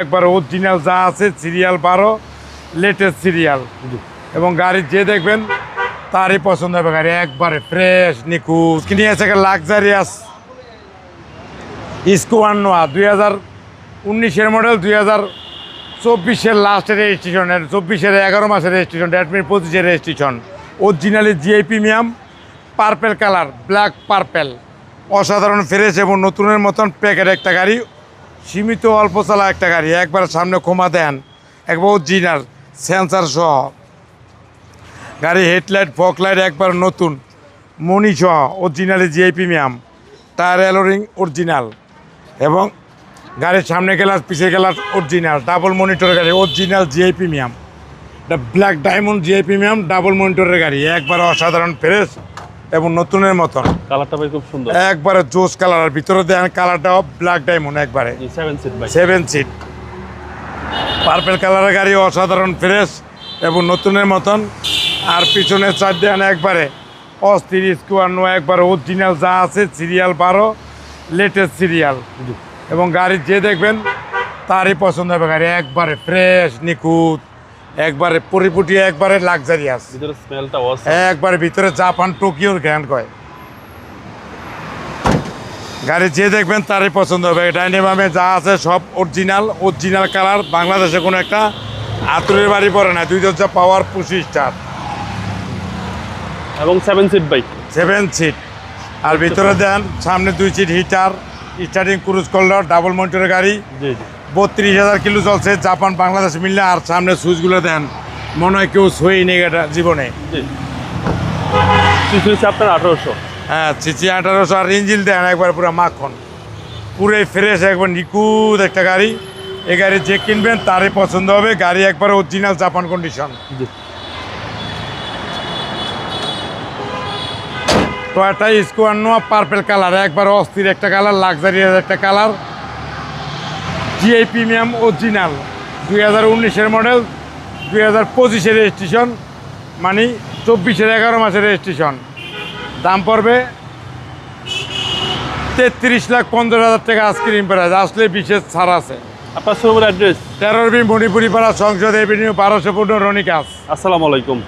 একবার অরিজিনাল যা আছে সিরিয়াল 12 লেটেস্ট সিরিয়াল এবং গাড়ি যে দেখবেন তারই পছন্দ হবে। গাড়ি একবারে ফ্রেশ নিখুঁত কিনে আছে একটা লাক্সারিয়াস ইসকো নোয়া 2019-এর মডেল, 2024-এর লাস্টের রেজিস্ট্রেশন, 24-এর 11 মাসের রেজিস্ট্রেশন, ডেট মিনিট 25-এর registration. Originally GI premium purple colour, black purple, অসাধারণ ফ্রেশ এবং নতুনের মতন প্যাকেট একটা গাড়ি, সীমিত অল্প চালা একটা গাড়ি। একবার সামনে ক্ষমা দেন, একবার অরিজিনাল সেন্সার সহ গাড়ি, হেডলাইট ফকলাইট একবার নতুন, মনি সহ অরিজিনালি জিআই প্রিমিয়াম, টায়ার অ্যালোরিং অরিজিনাল এবং গাড়ির সামনে গ্লাস পিছে গ্লাস অরিজিনাল, ডাবল মনিটরের গাড়ি, অরিজিনাল জিআই প্রিমিয়াম। এটা black diamond GI premium double মনিটরের গাড়ি, একবার অসাধারণ ফ্রেশ এবং নতুনের মতন। কালারটা ভাই খুব সুন্দর, একবারে জোস কালার। আর ভিতরে দেখেন কালারটাও ব্ল্যাক ডায়মন্ড, একবারে 7 সিট পার্পেল কালারের গাড়ি, অসাধারণ ফ্রেশ এবং নতুনের মতন। আর পিছনের চার দেন একবারে অস্থির স্কোয়ার নোয়া, একবারে অরিজিনাল যা আছে সিরিয়াল 12 লেটেস্ট সিরিয়াল এবং গাড়ি যে দেখবেন তারই পছন্দ হবে। গাড়ি একবারে ফ্রেশ নিখুঁত, একবারে পরিপুটি, একবারে লাক্সারিয়াস, একবারে ভিতরে জাপান টোকিওর গ্র্যান্ড কয়। গাড়ি যে দেখবেন তারই পছন্দ হবে। ডাইনামে যা আছে সব অরিজিনাল কালার। বাংলাদেশে কোনো একটা আতুরের বাড়ি পড়ে না, 2000 পাওয়ার 25 স্টার এবং 7 সিট বাইক, 7 সিট। আর ভিতরে দেন সামনে 2 seat heater, starting cruise control, double মনিটরের গাড়ি, 32,000 কিলো চলছে, জাপান বাংলাদেশ মিললে। আর সামনে সুইচগুলো দেন মনে হয় কেউ ছুঁয়েই নেই এটা জীবনে। আপনার 1800, হ্যাঁ সিসি 1800। আর ইঞ্জিন দেন একবার পুরো মাখন, পুরোই ফ্রেশ, একবার নিখুঁত একটা গাড়ি। এই গাড়ি যে কিনবেন তারই পছন্দ হবে। গাড়ি একবার original Japan condition. Toyota square Noah purple colour, একবার অস্থির একটা কালার, লাক্সারিয়াস একটা কালার, জিআই প্রিমিয়াম অরিজিনাল, 2019-এর মডেল, 2025-এর রেজিস্ট্রেশন, মানে 24-এর 11 মাসের রেজিস্ট্রেশন। দাম পড়বে 33,50,000 টাকা আইসক্রিম প্রাইস। আসলে বিশেষ ছাড় আছে। আপনার শোরুমের অ্যাড্রেস 13 মণিপুরি পাড়া, সংসদ এভিনিউ, 1215 রনিকাস। আসসালামু আলাইকুম।